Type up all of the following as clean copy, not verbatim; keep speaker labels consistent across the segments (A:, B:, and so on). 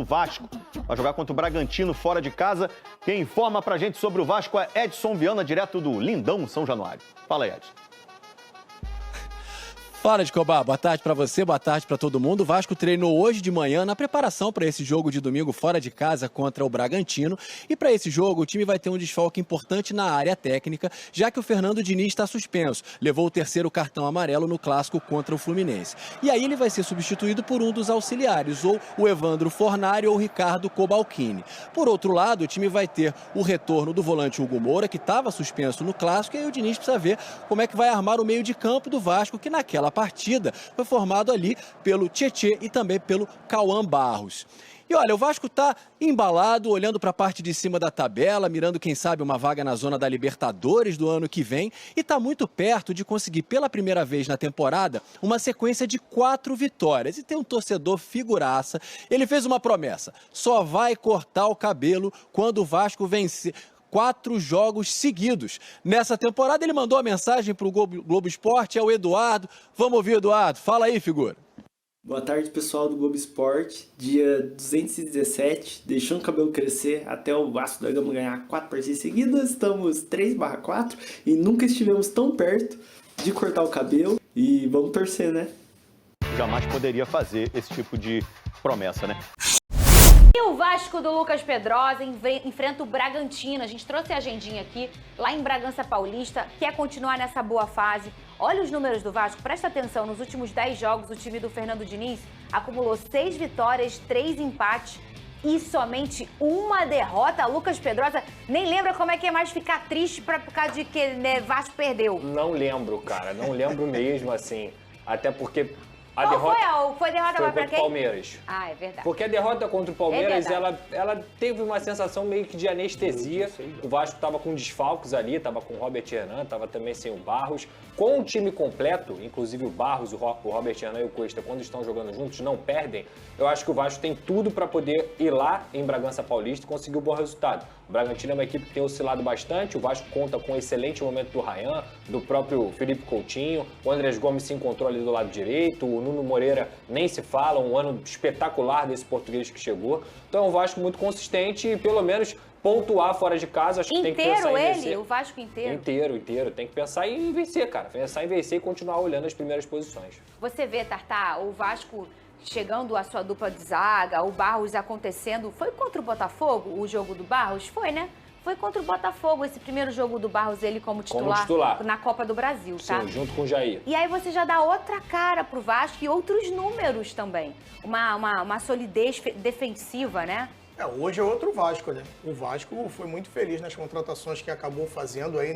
A: Vasco. Vai jogar contra o Bragantino fora de casa. Quem informa pra gente sobre o Vasco é Edson Viana, direto do Lindão, São Januário. Fala aí, Edson.
B: Fala, Escobar. Boa tarde para você, boa tarde para todo mundo. O Vasco treinou hoje de manhã na preparação para esse jogo de domingo fora de casa contra o Bragantino. E para esse jogo, o time vai ter um desfalque importante na área técnica, já que o Fernando Diniz está suspenso. Levou o terceiro cartão amarelo no clássico contra o Fluminense. E aí ele vai ser substituído por um dos auxiliares, ou o Evandro Fornari ou o Ricardo Cobalcini. Por outro lado, o time vai ter o retorno do volante Hugo Moura, que estava suspenso no clássico, e aí o Diniz precisa ver como é que vai armar o meio de campo do Vasco, que naquela partida foi formado ali pelo Tietê e também pelo Cauã Barros. E olha, o Vasco está embalado, olhando para a parte de cima da tabela, mirando, quem sabe, uma vaga na zona da Libertadores do ano que vem, e está muito perto de conseguir, pela primeira vez na temporada, uma sequência de 4 vitórias. E tem um torcedor figuraça, ele fez uma promessa: só vai cortar o cabelo quando o Vasco vencer 4 jogos seguidos. Nessa temporada ele mandou a mensagem para o Globo Esporte, é o Eduardo. Vamos ouvir, Eduardo. Fala aí, figura.
C: Boa tarde, pessoal do Globo Esporte. Dia 217, deixando o cabelo crescer até o Vasco da Gama ganhar 4 partidas seguidas. Estamos 3/4 e nunca estivemos tão perto de cortar o cabelo. E vamos torcer, né?
A: Jamais poderia fazer esse tipo de promessa, né?
D: E o Vasco do Lucas Pedrosa enfrenta o Bragantino. A gente trouxe a agendinha aqui, lá em Bragança Paulista. Quer continuar nessa boa fase? Olha os números do Vasco, presta atenção. Nos últimos 10 jogos, o time do Fernando Diniz acumulou 6 vitórias, 3 empates e somente uma derrota. Lucas Pedrosa nem lembra como é que é mais ficar triste por causa de que, né, Vasco perdeu.
E: Não lembro, cara. Não lembro mesmo, assim. Até porque...
D: Foi derrota
E: foi
D: pra
E: contra
D: quem?
E: o Palmeiras.
D: Ah, é verdade.
E: Porque a derrota contra o Palmeiras, ela teve uma sensação meio que de anestesia. O Vasco estava com desfalques ali, estava com o Robert Hernan, estava também sem o Barros. Com o time completo, inclusive o Barros, o Robert Hernan e o Cuesta, quando estão jogando juntos, não perdem. Eu acho que o Vasco tem tudo para poder ir lá em Bragança Paulista e conseguir um bom resultado. O Bragantino é uma equipe que tem oscilado bastante. O Vasco conta com um excelente momento do Ryan, do próprio Felipe Coutinho. O Andrés Gomes se encontrou ali do lado direito. O Nuno Moreira nem se fala. Um ano espetacular desse português que chegou. Então, o Vasco muito consistente e, pelo menos, pontuar fora de casa. Acho que tem que pensar em vencer.
D: O Vasco inteiro?
E: Inteiro. Tem que pensar em vencer, cara. Pensar em vencer e continuar olhando as primeiras posições.
D: Você vê, Tartá, o Vasco chegando à sua dupla de zaga, o Barros acontecendo. Foi contra o Botafogo o jogo do Barros? Foi, né? Foi contra o Botafogo esse primeiro jogo do Barros, ele como titular na Copa do Brasil, tá?
E: Sim, junto com o Jair.
D: E aí você já dá outra cara pro Vasco e outros números também. Uma solidez defensiva, né?
F: Hoje é outro Vasco, né? O Vasco foi muito feliz nas contratações que acabou fazendo aí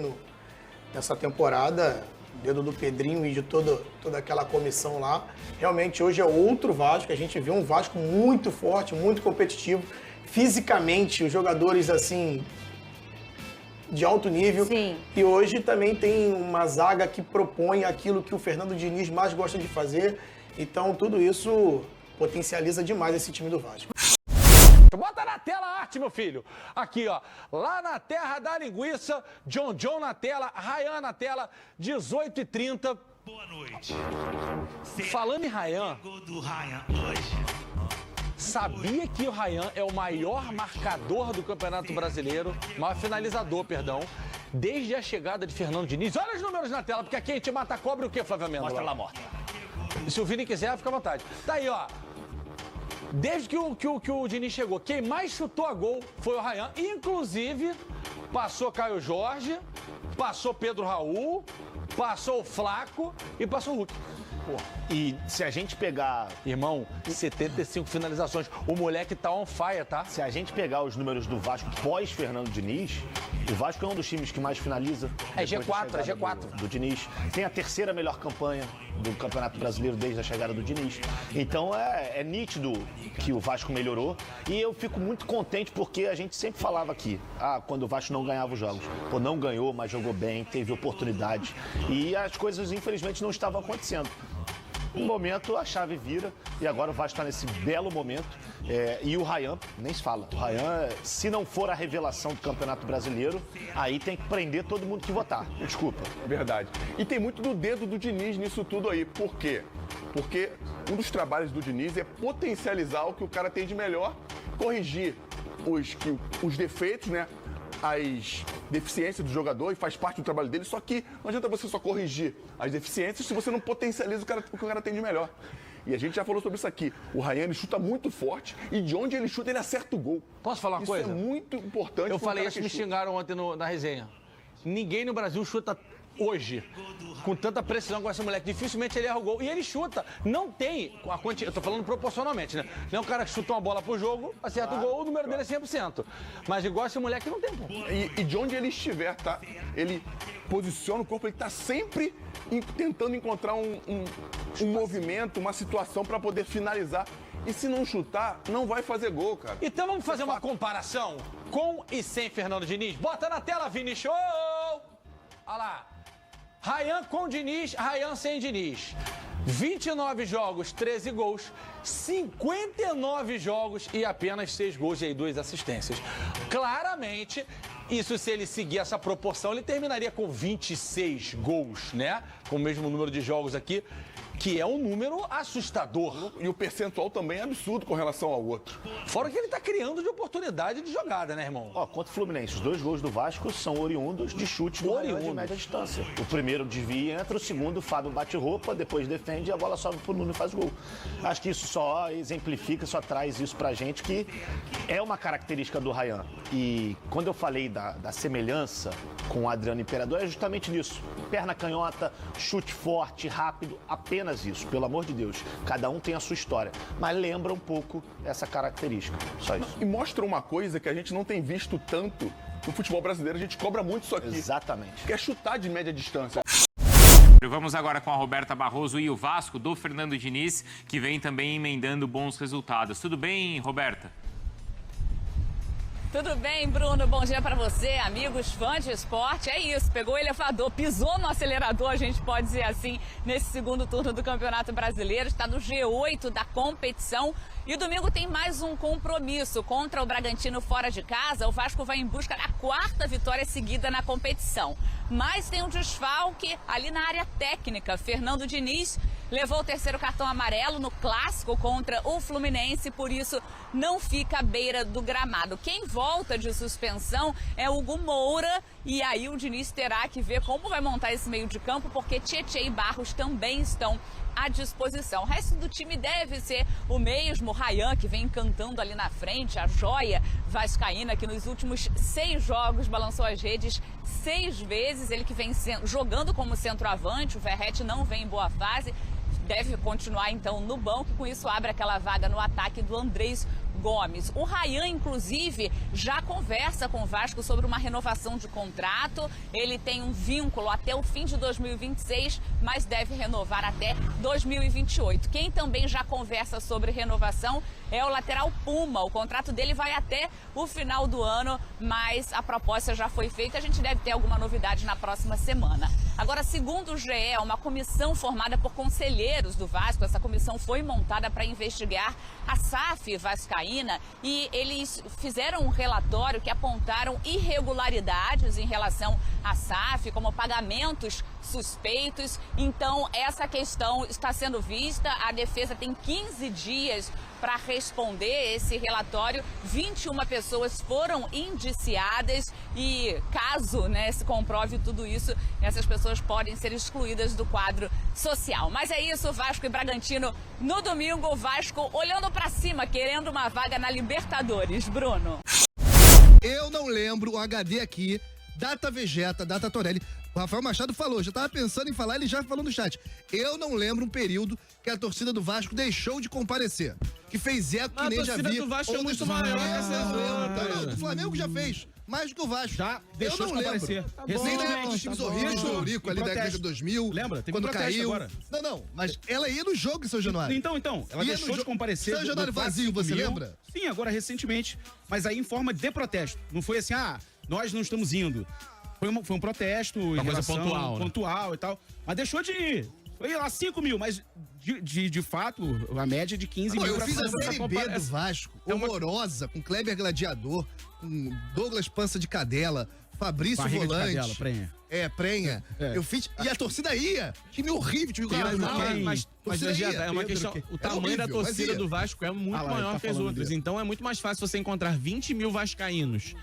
F: nessa temporada. Dedo do Pedrinho e de toda aquela comissão lá. Realmente hoje é outro Vasco, a gente vê um Vasco muito forte, muito competitivo. Fisicamente, os jogadores assim, de alto nível.
D: Sim.
F: E hoje também tem uma zaga que propõe aquilo que o Fernando Diniz mais gosta de fazer. Então tudo isso potencializa demais esse time do Vasco.
G: Bota na tela a arte, meu filho. Aqui, ó. Lá na terra da linguiça, John na tela, Ryan na tela, 18h30.
H: Boa noite.
G: Falando em Ryan,
H: Gol do Ryan hoje.
G: sabia que o Ryan é o maior marcador do Campeonato Brasileiro, maior finalizador, perdão, desde a chegada de Fernando Diniz. Olha os números na tela, porque aqui a gente mata cobra o quê, Flávio Mendes?
H: Mostra lá, mostra.
G: Se o Vini quiser, fica à vontade. Tá aí, ó. Desde que o Diniz chegou, quem mais chutou a gol foi o Ryan. Inclusive, passou Caio Jorge, passou Pedro Raul, passou o Flaco e passou o Hulk.
I: Pô, e se a gente pegar...
G: Irmão, 75 finalizações. O moleque tá on fire, tá?
I: Se a gente pegar os números do Vasco pós-Fernando Diniz, o Vasco é um dos times que mais finaliza.
G: É G4.
I: Do Diniz. Tem a terceira melhor campanha do Campeonato Brasileiro desde a chegada do Diniz. Então é nítido que o Vasco melhorou. E eu fico muito contente porque a gente sempre falava aqui, quando o Vasco não ganhava os jogos. Pô, não ganhou, mas jogou bem, teve oportunidades. E as coisas, infelizmente, não estavam acontecendo. Um momento a chave vira e agora o Vasco está nesse belo momento. E o Ryan, nem se fala. O Ryan, se não for a revelação do Campeonato Brasileiro, aí tem que prender todo mundo que votar. Desculpa.
J: Verdade. E tem muito do dedo do Diniz nisso tudo aí. Por quê? Porque um dos trabalhos do Diniz é potencializar o que o cara tem de melhor, corrigir os defeitos, né? As deficiências do jogador, e faz parte do trabalho dele, só que não adianta você só corrigir as deficiências se você não potencializa o que o cara tem de melhor. E a gente já falou sobre isso aqui. O Ryan, ele chuta muito forte e de onde ele chuta, ele acerta o gol.
G: Posso falar uma coisa?
J: Isso é muito importante.
G: Eu falei isso, me xingaram ontem na resenha. Ninguém no Brasil chuta hoje com tanta precisão com essa moleque. Dificilmente ele erra o gol. E ele chuta. Não tem a quantidade. Eu tô falando proporcionalmente, né? Não é um cara que chuta uma bola pro jogo, acerta o gol, o número dele é 100%. Mas igual esse moleque não tem, pô.
J: E de onde ele estiver, tá? Ele posiciona o corpo, ele tá sempre tentando encontrar um movimento, uma situação para poder finalizar. E se não chutar, não vai fazer gol, cara.
G: Então vamos fazer uma comparação com e sem Fernando Diniz? Bota na tela, Vini Show! Olha lá. Ryan com Diniz, Ryan sem Diniz. 29 jogos, 13 gols, 59 jogos e apenas 6 gols e 2 assistências. Claramente, isso se ele seguir essa proporção, ele terminaria com 26 gols, né? Com o mesmo número de jogos aqui, que é um número assustador.
J: E o percentual também é absurdo com relação ao outro.
G: Fora que ele tá criando de oportunidade de jogada, né, irmão?
I: Ó, contra o Fluminense, os 2 gols do Vasco são oriundos de chute do Ryan de média distância. O primeiro desvia, entra, o segundo, o Fábio bate roupa, depois defende e a bola sobe pro Nuno e faz o gol. Acho que isso só exemplifica, só traz isso pra gente, que é uma característica do Ryan. E quando eu falei da semelhança com o Adriano Imperador, é justamente nisso. Perna canhota, chute forte, rápido, apenas isso, pelo amor de Deus. Cada um tem a sua história, mas lembra um pouco essa característica, só isso.
J: E mostra uma coisa que a gente não tem visto tanto no futebol brasileiro, a gente cobra muito isso aqui.
I: Exatamente.
J: Que é chutar de média distância.
K: Vamos agora com a Roberta Barroso e o Vasco do Fernando Diniz, que vem também emendando bons resultados. Tudo bem, Roberta?
L: Tudo bem, Bruno? Bom dia para você, amigos, fãs de esporte. É isso, pegou o elevador, pisou no acelerador, a gente pode dizer assim, nesse segundo turno do Campeonato Brasileiro. Está no G8 da competição. E domingo tem mais um compromisso contra o Bragantino fora de casa. O Vasco vai em busca da 4ª vitória seguida na competição. Mas tem um desfalque ali na área técnica. Fernando Diniz levou o 3º cartão amarelo no clássico contra o Fluminense, por isso não fica à beira do gramado. Quem volta de suspensão é o Hugo Moura, e aí o Diniz terá que ver como vai montar esse meio de campo, porque Tietê e Barros também estão à disposição. O resto do time deve ser o mesmo. O Ryan, que vem encantando ali na frente, a joia vascaína, que nos últimos 6 jogos balançou as redes 6 vezes. Ele que vem jogando como centroavante, o Verratti não vem em boa fase, deve continuar então no banco, e com isso abre aquela vaga no ataque do Andrés Gomes. O Ryan, inclusive, já conversa com o Vasco sobre uma renovação de contrato. Ele tem um vínculo até o fim de 2026, mas deve renovar até 2028. Quem também já conversa sobre renovação é o lateral Puma. O contrato dele vai até o final do ano, mas a proposta já foi feita. A gente deve ter alguma novidade na próxima semana. Agora, segundo o GE, uma comissão formada por conselheiros do Vasco, essa comissão foi montada para investigar a SAF vascaína, e eles fizeram um relatório que apontaram irregularidades em relação à SAF, como pagamentos suspeitos. Então, essa questão está sendo vista. A defesa tem 15 dias para responder esse relatório. 21 pessoas foram indiciadas e, caso se comprove tudo isso, essas pessoas podem ser excluídas do quadro social. Mas é isso, Vasco e Bragantino no domingo. O Vasco olhando para cima, querendo uma vaga na Libertadores. Bruno.
M: Eu não lembro o HD aqui, Data Vegeta, Data Torelli. O Rafael Machado falou, já tava pensando em falar, ele já falou no chat. Eu não lembro um período que a torcida do Vasco deixou de comparecer. Que fez eco que nem já vi.
N: A torcida do Vasco é muito maior que essa.
M: Não, o Flamengo já fez. Mais do que o Vasco.
N: Já deixou de comparecer.
M: Nem lembro dos times horríveis do Eurico ali da década de 2000.
N: Lembra? Teve
M: quando caiu.
N: Agora.
M: Não, mas ela ia no jogo em São Januário.
N: Então, ela deixou de comparecer.
M: São Januário vazio, você lembra?
N: Sim, agora recentemente. Mas aí em forma de protesto. Não foi assim, nós não estamos indo. Foi um protesto.
G: Uma coisa pontual,
N: pontual e tal. Mas deixou de ir. Foi lá 5 mil, mas de fato, a média de 15 mil.
M: Eu fiz a Série B do Vasco, horrorosa, com Kleber Gladiador, com Douglas Pança de Cadela. Fabrício
N: Barriga de
M: Volante.
N: cadela, prenha.
M: Prenha.
N: É.
M: Eu fiz. E a torcida ia. Time horrível, time
O: Mas é uma questão. O tamanho da torcida do Vasco é muito maior que as outras. Então é muito mais fácil você encontrar 20 mil vascaínos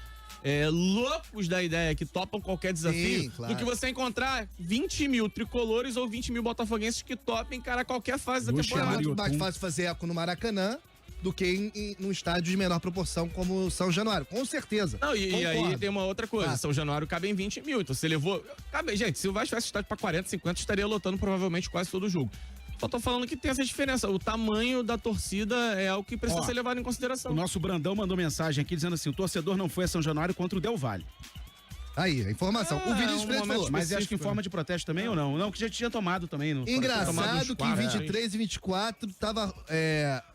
O: loucos da ideia, que topam qualquer desafio,
M: Sim, claro.
O: do que você encontrar 20 mil tricolores ou 20 mil botafoguenses que topem encarar qualquer fase da
M: É
O: temporada.
M: muito mais fácil fazer eco no Maracanã do que num estádio de menor proporção como o São Januário. Com certeza.
O: Não, e aí tem uma outra coisa. São Januário cabe em 20 mil. Então você levou. Gente, se o Vasco tivesse estádio pra 40, 50, estaria lotando provavelmente quase todo o jogo. Só tô falando que tem essa diferença. O tamanho da torcida é algo que precisa ser levado em consideração.
N: O nosso Brandão mandou mensagem aqui dizendo assim: o torcedor não foi a São Januário contra o Del Valle.
M: Aí, a informação. O Vinícius Freire falou.
N: Mas acho que em forma de protesto também ou não? Não, que já tinha tomado também.
M: Engraçado que em 23 e 24 tava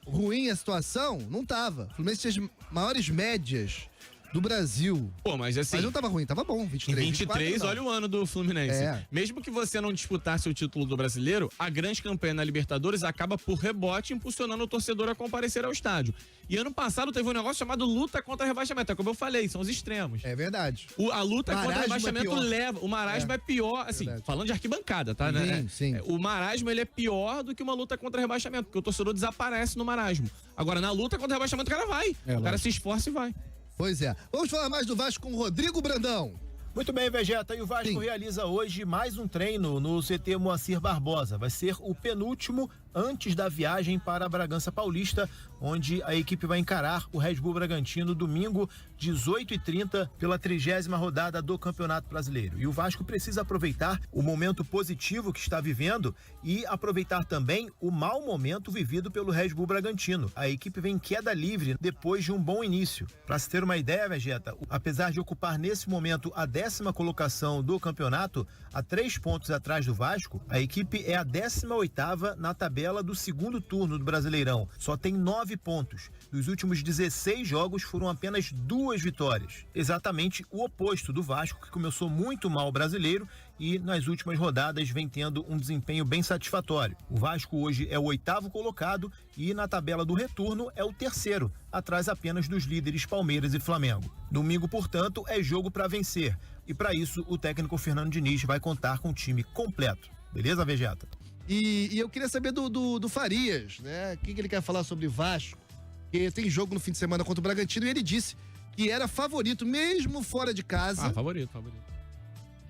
M: ruim a situação. Não tava. O Fluminense tinha as maiores médias do Brasil.
O: Pô, mas assim...
M: Mas não tava ruim, tava bom. 23,
O: em 23,
M: 24,
O: olha o ano do Fluminense. Mesmo que você não disputasse o título do Brasileiro, a grande campanha na Libertadores acaba por rebote, impulsionando o torcedor a comparecer ao estádio. E ano passado teve um negócio chamado luta contra rebaixamento. É como eu falei, são os extremos.
M: É verdade.
O: A luta
M: marasmo
O: contra rebaixamento leva... O marasmo é pior, assim, falando de arquibancada, tá?
M: Sim.
O: O marasmo, ele é pior do que uma luta contra rebaixamento, porque o torcedor desaparece no marasmo. Agora, na luta contra rebaixamento, o cara vai. O cara se esforça e vai.
M: Pois é. Vamos falar mais do Vasco com o Rodrigo Brandão.
P: Muito bem, Vegeta. E o Vasco realiza hoje mais um treino no CT Moacir Barbosa. Vai ser o penúltimo antes da viagem para Bragança Paulista, onde a equipe vai encarar o Red Bull Bragantino domingo, 18h30, pela 30ª rodada do Campeonato Brasileiro. E o Vasco precisa aproveitar o momento positivo que está vivendo e aproveitar também o mau momento vivido pelo Red Bull Bragantino. A equipe vem em queda livre depois de um bom início. Para se ter uma ideia, Vegeta, apesar de ocupar nesse momento a 10ª colocação do campeonato, a 3 pontos atrás do Vasco, a equipe é a 18ª na tabela do segundo turno do Brasileirão. Só tem 9 pontos. Dos últimos 16 jogos foram apenas 2 vitórias. Exatamente o oposto do Vasco, que começou muito mal o Brasileiro e nas últimas rodadas vem tendo um desempenho bem satisfatório. O Vasco hoje é o 8º colocado e na tabela do retorno é o 3º, atrás apenas dos líderes Palmeiras e Flamengo. Domingo, portanto, é jogo para vencer. E para isso o técnico Fernando Diniz vai contar com o time completo. Beleza, Vegeta?
M: E eu queria saber do Farias, né? O que ele quer falar sobre Vasco? Porque tem jogo no fim de semana contra o Bragantino e ele disse que era favorito, mesmo fora de casa.
O: Favorito.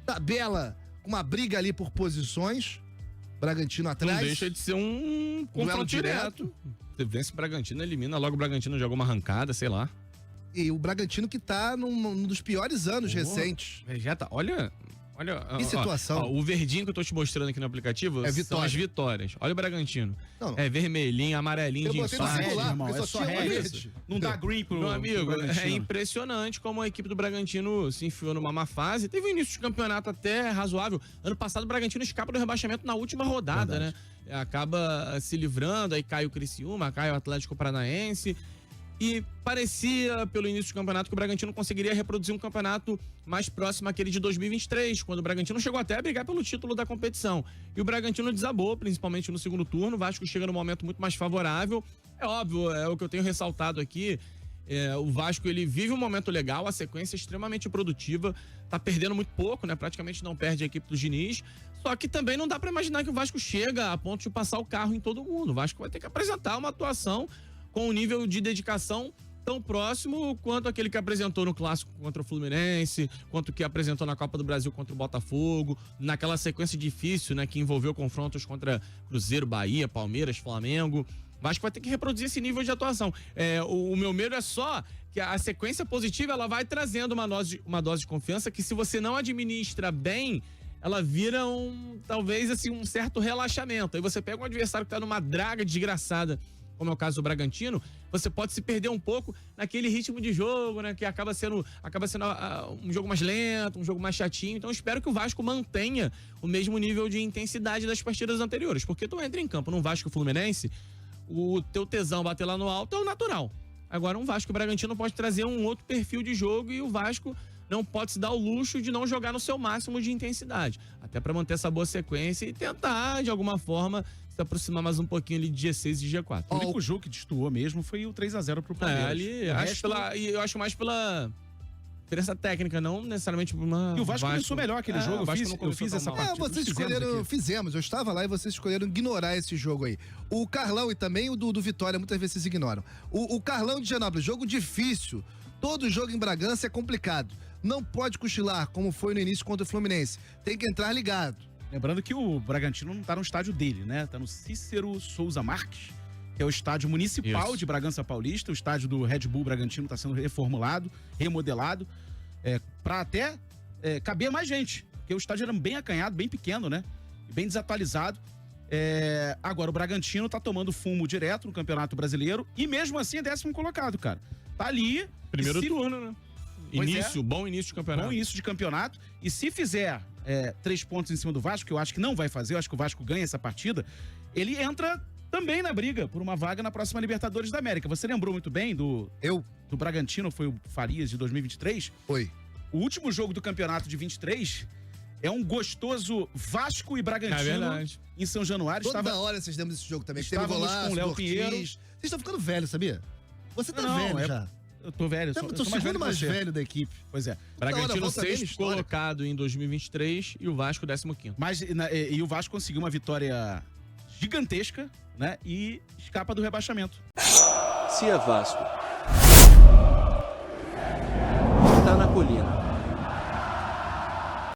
M: Tabela, uma briga ali por posições. Bragantino atrás.
O: Não deixa de ser um confronto direto. Você vence o Bragantino, elimina logo o Bragantino, joga uma arrancada, sei lá.
M: E o Bragantino que tá num dos piores anos recentes.
O: Vegeta, olha
M: que situação.
O: O verdinho que eu tô te mostrando aqui no aplicativo são as vitórias. Olha o Bragantino.
M: Não.
O: É vermelhinho, amarelinho de
M: infarto.
N: É só red. Não dá green pro
O: meu amigo,
N: Bragantino.
O: é impressionante como a equipe do Bragantino se enfiou numa má fase. Teve um início de campeonato até razoável. Ano passado o Bragantino escapa do rebaixamento na última rodada, né? Acaba se livrando, aí cai o Criciúma, cai o Atlético Paranaense. E parecia, pelo início do campeonato, que o Bragantino conseguiria reproduzir um campeonato mais próximo àquele de 2023, quando o Bragantino chegou até a brigar pelo título da competição. E o Bragantino desabou, principalmente no segundo turno. O Vasco chega num momento muito mais favorável. É óbvio, é o que eu tenho ressaltado aqui. O Vasco, ele vive um momento legal, a sequência é extremamente produtiva, tá perdendo muito pouco, né? Praticamente não perde a equipe do Diniz. Só que também não dá para imaginar que o Vasco chega a ponto de passar o carro em todo mundo. O Vasco vai ter que apresentar uma atuação com um nível de dedicação tão próximo quanto aquele que apresentou no Clássico contra o Fluminense, quanto que apresentou na Copa do Brasil contra o Botafogo, naquela sequência difícil, né, que envolveu confrontos contra Cruzeiro, Bahia, Palmeiras, Flamengo. O Vasco vai ter que reproduzir esse nível de atuação. O meu medo é só que a sequência positiva ela vai trazendo uma dose de confiança que, se você não administra bem, ela vira talvez assim, um certo relaxamento. Aí você pega um adversário que tá numa draga desgraçada, como é o caso do Bragantino, você pode se perder um pouco naquele ritmo de jogo, né? Que acaba sendo um jogo mais lento, um jogo mais chatinho. Então eu espero que o Vasco mantenha o mesmo nível de intensidade das partidas anteriores. Porque tu entra em campo num Vasco Fluminense, o teu tesão bater lá no alto é o natural. Agora um Vasco Bragantino pode trazer um outro perfil de jogo e o Vasco não pode se dar o luxo de não jogar no seu máximo de intensidade. Até para manter essa boa sequência e tentar, de alguma forma, se aproximar mais um pouquinho ali de G6 e G4.
N: O único jogo que destoou mesmo foi o 3-0 pro Palmeiras.
O: Eu acho mais Diferença técnica, não necessariamente uma.
N: E o Vasco começou melhor aquele jogo. Eu fiz essa partida.
M: Vocês escolheram, fizemos, eu estava lá e vocês escolheram ignorar esse jogo aí. O Carlão e também o do Vitória, muitas vezes vocês ignoram. O Carlão de Genópolis, jogo difícil. Todo jogo em Bragança é complicado. Não pode cochilar, como foi no início contra o Fluminense. Tem que entrar ligado.
N: Lembrando que o Bragantino não tá no estádio dele, né? Tá no Cícero Souza Marques, que é o estádio municipal de Bragança Paulista. O estádio do Red Bull Bragantino está sendo reformulado, remodelado, para até caber mais gente. Porque o estádio era bem acanhado, bem pequeno, né? Bem desatualizado. Agora o Bragantino tá tomando fumo direto no Campeonato Brasileiro e mesmo assim é 10º colocado, cara. Tá ali.
O: Primeiro turno, né? Bom início de campeonato.
N: Bom início de campeonato. E se fizer 3 pontos em cima do Vasco, que eu acho que não vai fazer, eu acho que o Vasco ganha essa partida, ele entra também na briga por uma vaga na próxima Libertadores da América. Você lembrou muito bem do Bragantino, foi o Farias de 2023?
M: Foi.
N: O último jogo do campeonato de 23 é um gostoso Vasco e Bragantino em São Januário.
M: Toda hora vocês lembram desse jogo também.
N: Estávamos com o Léo Pinheiro.
M: Vocês estão ficando velhos, sabia? Você tá velho já.
N: Eu tô velho.
M: Eu sou o segundo mais velho da equipe.
N: Pois é.
O: Bragantino 6º colocado em 2023 e o Vasco 15º.
N: Mas e o Vasco conseguiu uma vitória gigantesca, né? E escapa do rebaixamento.
B: Se é Vasco, tá na colina.